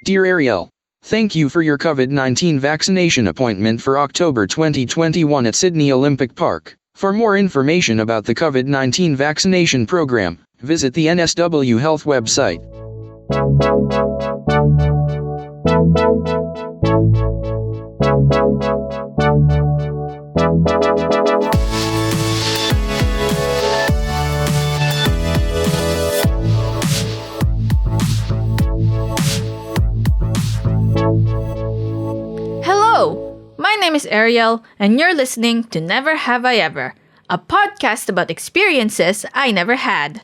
Dear Erielle, thank you for your COVID-19 vaccination appointment for October 2021 at Sydney Olympic Park. For more information about the COVID-19 vaccination program, visit the NSW Health website. Hello, my name is Erielle, and you're listening to Never Have I Ever, a podcast about experiences I never had.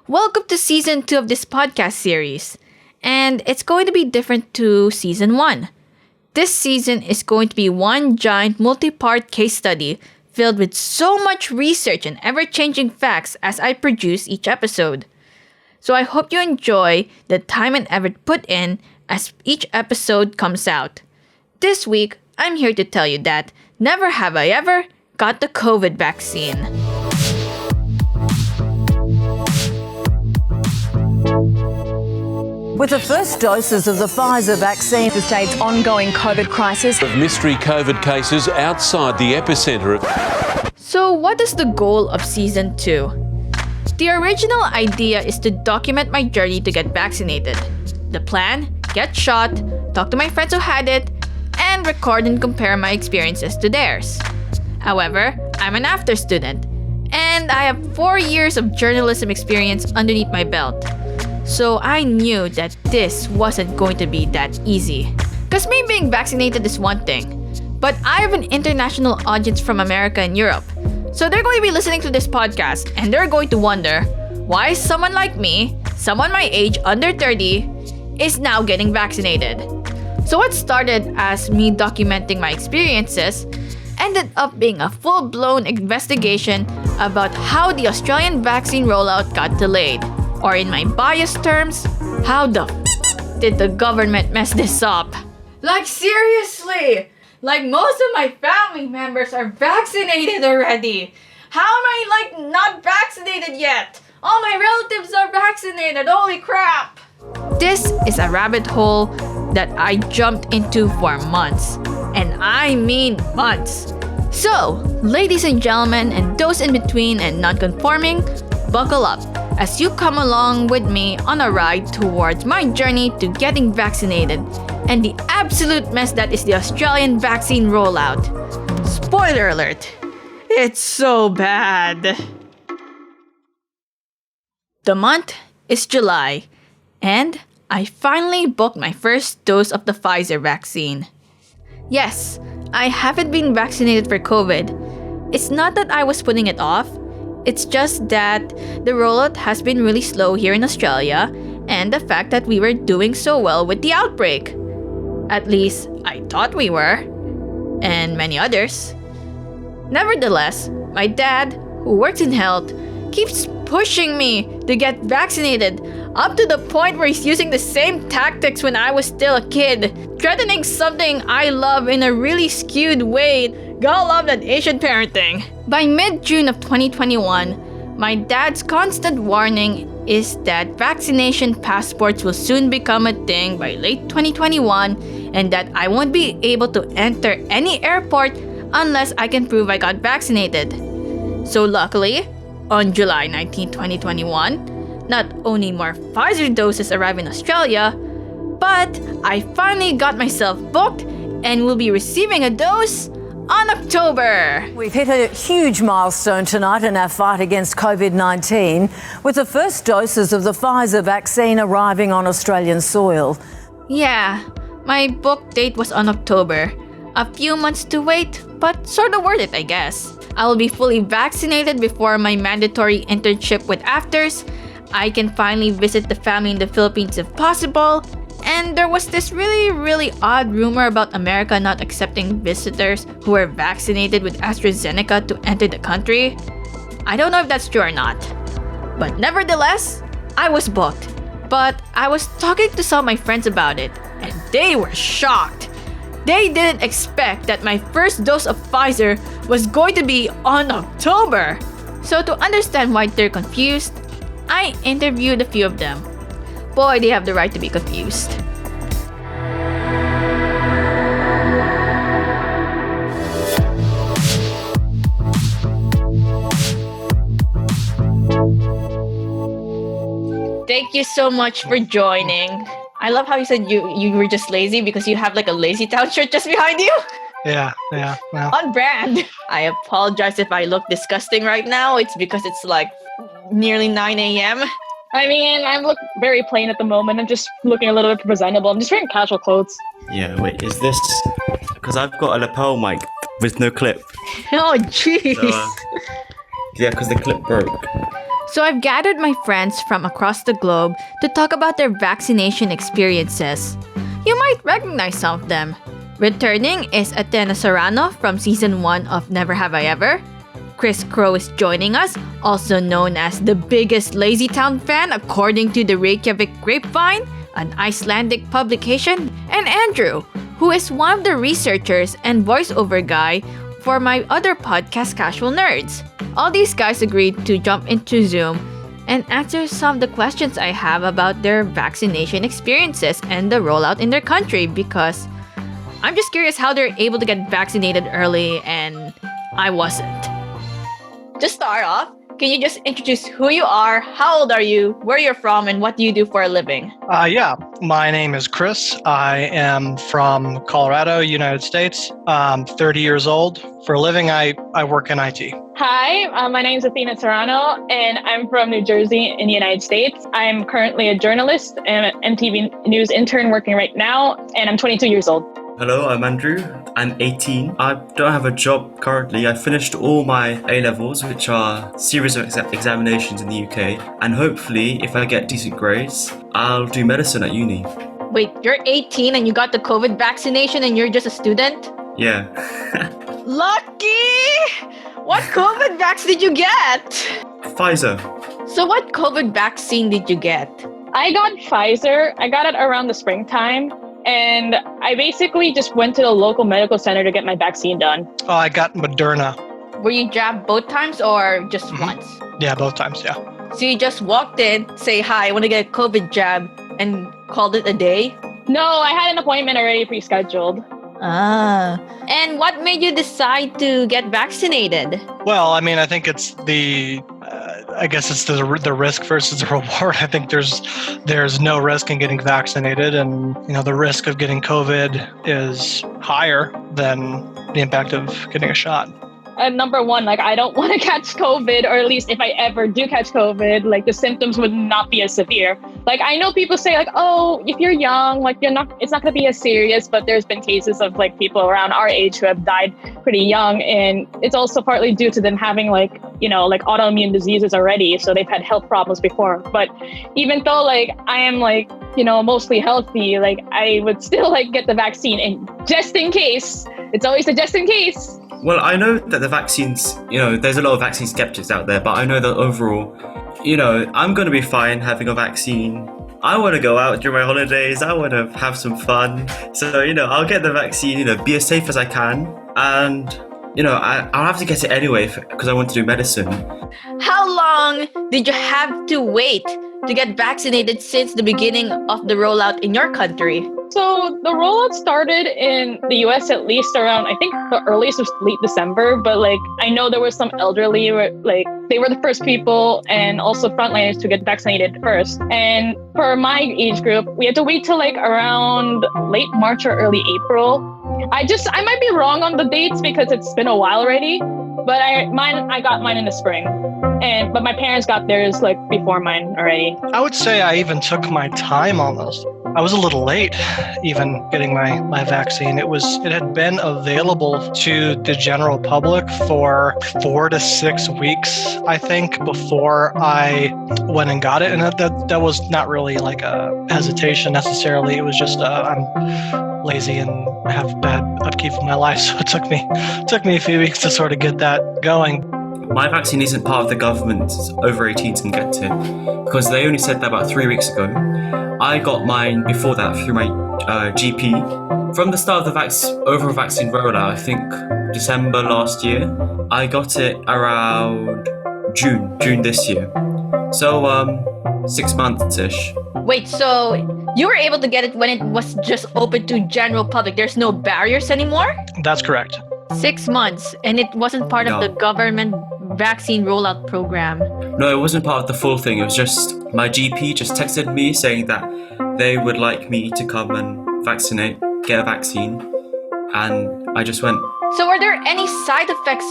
Welcome to Season 2 of this podcast series, and it's going to be different to Season 1. This season is going to be one giant multi-part case study filled with so much research and ever-changing facts as I produce each episode. So I hope you enjoy the time and effort put in as each episode comes out. This week, I'm here to tell you that never have I ever got the COVID vaccine. With the first doses of the Pfizer vaccine, the state's ongoing COVID crisis. Of mystery COVID cases outside the epicenter of... So what is the goal of Season 2? The original idea is to document my journey to get vaccinated. The plan? Get shot, talk to my friends who had it, and record and compare my experiences to theirs. However, I'm an after student, and I have 4 years of journalism experience underneath my belt. So I knew that this wasn't going to be that easy. Because me being vaccinated is one thing, but I have an international audience from America and Europe. So they're going to be listening to this podcast, and they're going to wonder why someone like me, someone my age, under 30, is now getting vaccinated. So what started as me documenting my experiences ended up being a full-blown investigation about how the Australian vaccine rollout got delayed. Or in my biased terms, how the did the government mess this up? Like seriously! Like most of my family members are vaccinated already. How am I not vaccinated yet? All my relatives are vaccinated, holy crap! This is a rabbit hole that I jumped into for months. And I mean months. So, ladies and gentlemen, and those in between and non-conforming, buckle up as you come along with me on a ride towards my journey to getting vaccinated and the absolute mess that is the Australian vaccine rollout. Spoiler alert, it's so bad. The month is July, and I finally booked my first dose of the Pfizer vaccine. Yes, I haven't been vaccinated for COVID. It's not that I was putting it off. It's just that the rollout has been really slow here in Australia, and the fact that we were doing so well with the outbreak. At least, I thought we were. And many others. Nevertheless, my dad, who works in health, keeps pushing me to get vaccinated, up to the point where he's using the same tactics when I was still a kid, threatening something I love in a really skewed way. Gotta love that Asian parenting. By mid-June of 2021, my dad's constant warning is that vaccination passports will soon become a thing by late 2021 and that I won't be able to enter any airport unless I can prove I got vaccinated. So luckily, on July 19, 2021, not only more Pfizer doses arrive in Australia, but I finally got myself booked and will be receiving a dose on October. We've hit a huge milestone tonight in our fight against COVID-19, with the first doses of the Pfizer vaccine arriving on Australian soil. Yeah, my book date was on October. A few months to wait, but sort of worth it, I guess. I will be fully vaccinated before my mandatory internship with Afters. I can finally visit the family in the Philippines if possible. And there was this really odd rumor about America not accepting visitors who were vaccinated with AstraZeneca to enter the country. I don't know if that's true or not. But nevertheless, I was booked. But I was talking to some of my friends about it, and they were shocked. They didn't expect that my first dose of Pfizer was going to be on October. So to understand why they're confused, I interviewed a few of them. Boy, they have the right to be confused. Thank you so much for joining. I love how you said you were just lazy because you have like a Lazy Town shirt just behind you. Yeah. On brand. I apologize if I look disgusting right now. It's because it's like nearly 9 a.m. I mean, I look very plain at the moment. I'm just looking a little bit presentable. I'm just wearing casual clothes. Yeah, wait, is this... Because I've got a lapel mic with no clip. Oh, jeez. So, yeah, because the clip broke. So I've gathered my friends from across the globe to talk about their vaccination experiences. You might recognize some of them. Returning is Athena from Season 1 of Never Have I Ever. Chris Crow is joining us, also known as the biggest Lazy Town fan according to the Reykjavik Grapevine, an Icelandic publication, and Andrew, who is one of the researchers and voiceover guy for my other podcast, Casual Nerds. All these guys agreed to jump into Zoom and answer some of the questions I have about their vaccination experiences and the rollout in their country because I'm just curious how they're able to get vaccinated early and I wasn't. To start off, can you just introduce who you are, how old are you, where you're from, and what do you do for a living? Yeah, my name is Chris. I am from Colorado, United States. I'm 30 years old. For a living, I work in IT. Hi, my name is Athena and I'm from New Jersey in the United States. I'm currently a journalist and an MTV News intern working right now, and I'm 22 years old. Hello, I'm Andrew. I'm 18. I don't have a job currently. I finished all my A-levels, which are series of examinations in the UK. And hopefully, if I get decent grades, I'll do medicine at uni. Wait, you're 18 and you got the COVID vaccination and you're just a student? Yeah. Lucky! What COVID vaccine did you get? Pfizer. So what COVID vaccine did you get? I got Pfizer. I got it around the springtime. And I basically just went to the local medical center to get my vaccine done. Oh, I got Moderna. Were you jabbed both times or just once? Yeah, both times, yeah. So you just walked in, say hi, I want to get a COVID jab, and called it a day? No, I had an appointment already pre-scheduled. Ah. And what made you decide to get vaccinated? Well, I mean, I think it's the risk versus the reward. I think there's no risk in getting vaccinated, and the risk of getting COVID is higher than the impact of getting a shot. Number one, I don't want to catch COVID, or at least if I ever do catch COVID, the symptoms would not be as severe. I know people say oh, if you're young, it's not going to be as serious, but there's been cases of people around our age who have died pretty young. And it's also partly due to them having autoimmune diseases already. So they've had health problems before. But even though I am mostly healthy, I would still get the vaccine. And just in case, it's always a just in case. Well, I know that the vaccines, there's a lot of vaccine skeptics out there, but I know that overall, I'm going to be fine having a vaccine. I want to go out during my holidays. I want to have some fun. So, I'll get the vaccine, be as safe as I can. And, I'll have to get it anyway because I want to do medicine. How long did you have to wait to get vaccinated since the beginning of the rollout in your country? So the rollout started in the US at least around, I think the earliest was late December, but I know there were some elderly, they were the first people and also frontliners to get vaccinated first. And for my age group, we had to wait till around late March or early April. I might be wrong on the dates because it's been a while already, but I got mine in the spring. But my parents got theirs before mine already. I would say I even took my time almost. I was a little late even getting my vaccine. It had been available to the general public for 4 to 6 weeks, I think, before I went and got it. And that was not really a hesitation necessarily. It was just I'm lazy and have bad upkeep of my life. So it took me a few weeks to sort of get that going. My vaccine isn't part of the government's over 18s can get to because they only said that about 3 weeks ago. I got mine before that through my GP. From the start of the overall vaccine rollout, I think December last year, I got it around June this year. So 6 months-ish. Wait, so you were able to get it when it was just open to general public? There's no barriers anymore? That's correct. 6 months, and it wasn't part of the government vaccine rollout program. No, it wasn't part of the full thing. It was just my GP just texted me saying that they would like me to come and get a vaccine, and I just went. So were there any side effects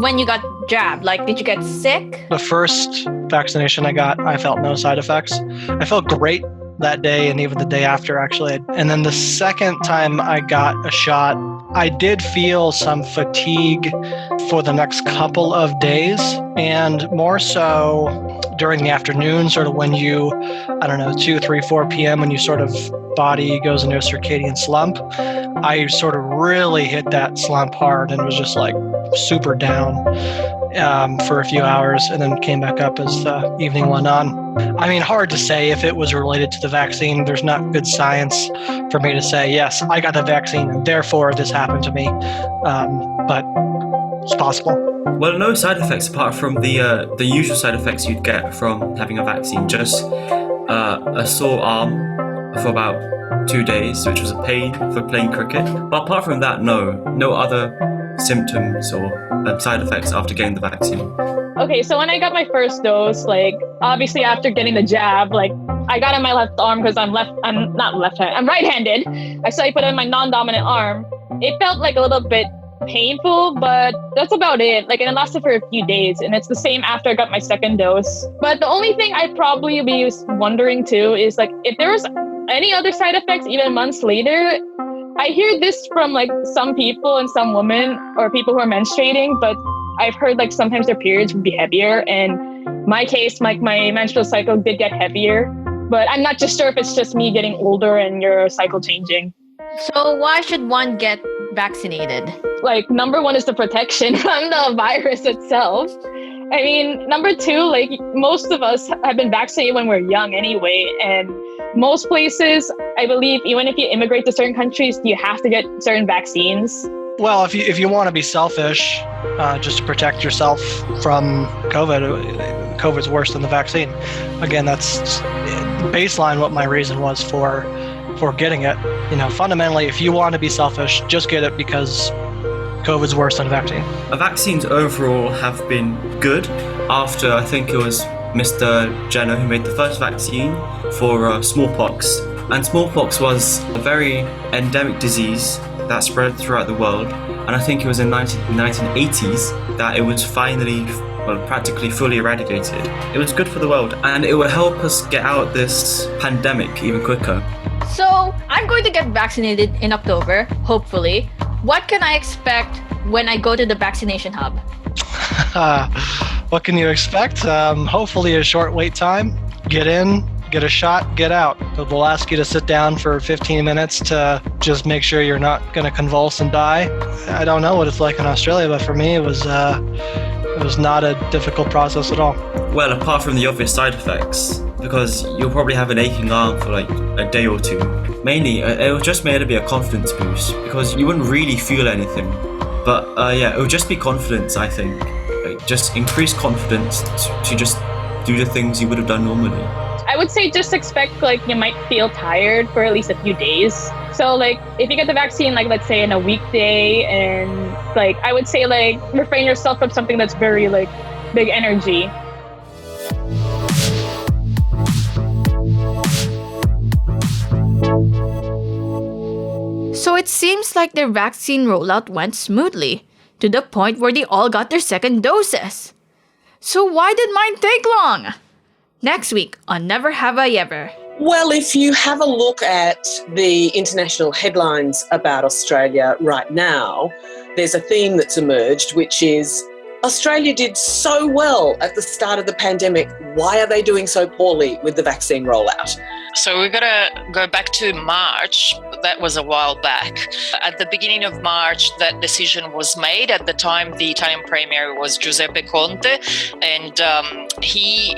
when you got jabbed? Like, did you get sick? The first vaccination I got, I felt no side effects. I felt great that day and even the day after, actually. And then the second time I got a shot, I did feel some fatigue for the next couple of days, and more so during the afternoon, sort of when you, 2, 3, 4 p.m., when you sort of body goes into a circadian slump. I sort of really hit that slump hard and was just like super down for a few hours, and then came back up as the evening went on. I mean, hard to say if it was related to the vaccine. There's not good science for me to say, yes, I got the vaccine and therefore this happened to me. But it's possible. Well, no side effects apart from the usual side effects you'd get from having a vaccine. Just a sore arm for about 2 days, which was a pain for playing cricket. But apart from that, no other symptoms or side effects after getting the vaccine. Okay, so when I got my first dose, like obviously after getting the jab, like I got on my left arm because I'm right-handed. So I put it on my non-dominant arm. It felt like a little bit painful, but that's about it. Like, and it lasted for a few days, and it's the same after I got my second dose. But the only thing I'd probably be wondering too is like if there was any other side effects even months later. I hear this from like some people and some women or people who are menstruating, but I've heard like sometimes their periods would be heavier. And my case, like my menstrual cycle did get heavier, but I'm not just sure if it's just me getting older and your cycle changing. So why should one get vaccinated? Like, number one is the protection from the virus itself. I mean, number two, like most of us have been vaccinated when we're young anyway. And most places, I believe, even if you immigrate to certain countries, you have to get certain vaccines. Well, if you want to be selfish, just to protect yourself from COVID, COVID's worse than the vaccine. Again, that's baseline what my reason was for getting it. Fundamentally, if you want to be selfish, just get it because COVID's worse than a vaccine. Vaccines overall have been good after, I think it was Mr. Jenner who made the first vaccine for smallpox. And smallpox was a very endemic disease that spread throughout the world. And I think it was in the 1980s that it was finally, practically fully eradicated. It was good for the world, and it will help us get out this pandemic even quicker. So, I'm going to get vaccinated in October, hopefully. What can I expect when I go to the vaccination hub? What can you expect? Hopefully a short wait time. Get in, get a shot, get out. They'll ask you to sit down for 15 minutes to just make sure you're not going to convulse and die. I don't know what it's like in Australia, but for me it was not a difficult process at all. Well, apart from the obvious side effects, because you'll probably have an aching arm for like a day or two. Mainly, it was just made to be a confidence boost, because you wouldn't really feel anything. But it would just be confidence, I think. Like, just increase confidence to just do the things you would have done normally. I would say just expect like you might feel tired for at least a few days. So like if you get the vaccine, like let's say in a weekday, and like I would say like refrain yourself from something that's very like big energy. So it seems like their vaccine rollout went smoothly, to the point where they all got their second doses. So why did mine take long? Next week on Never Have I Ever. Well, if you have a look at the international headlines about Australia right now, there's a theme that's emerged, which is Australia did so well at the start of the pandemic. Why are they doing so poorly with the vaccine rollout? So we're going to go back to March. That was a while back. At the beginning of March, that decision was made. At the time, the Italian Premier was Giuseppe Conte, and he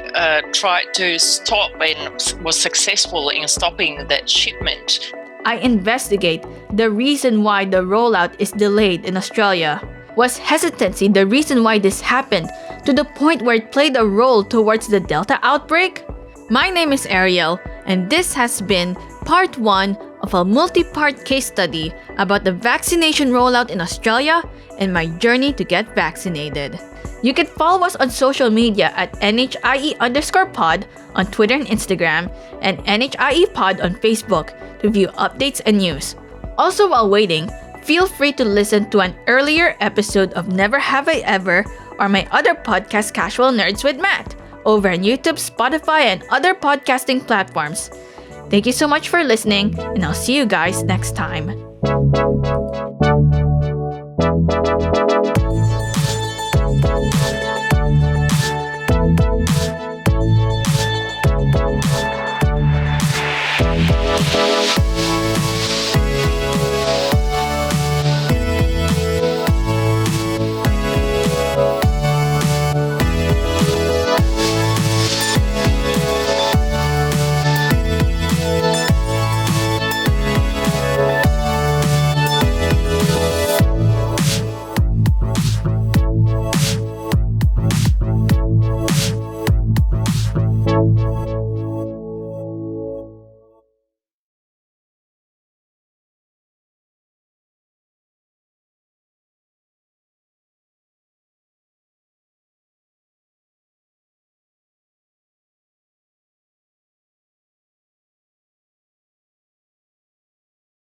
tried to stop and was successful in stopping that shipment. I investigate the reason why the rollout is delayed in Australia. Was hesitancy the reason why this happened, to the point where it played a role towards the Delta outbreak? My name is Erielle, and this has been part 1 of a multi-part case study about the vaccination rollout in Australia and my journey to get vaccinated. You can follow us on social media at NHIE_pod on Twitter and Instagram, and NHIE_pod on Facebook to view updates and news. Also, while waiting, feel free to listen to an earlier episode of Never Have I Ever or my other podcast, Casual Nerds with Matt, over on YouTube, Spotify, and other podcasting platforms. Thank you so much for listening, and I'll see you guys next time.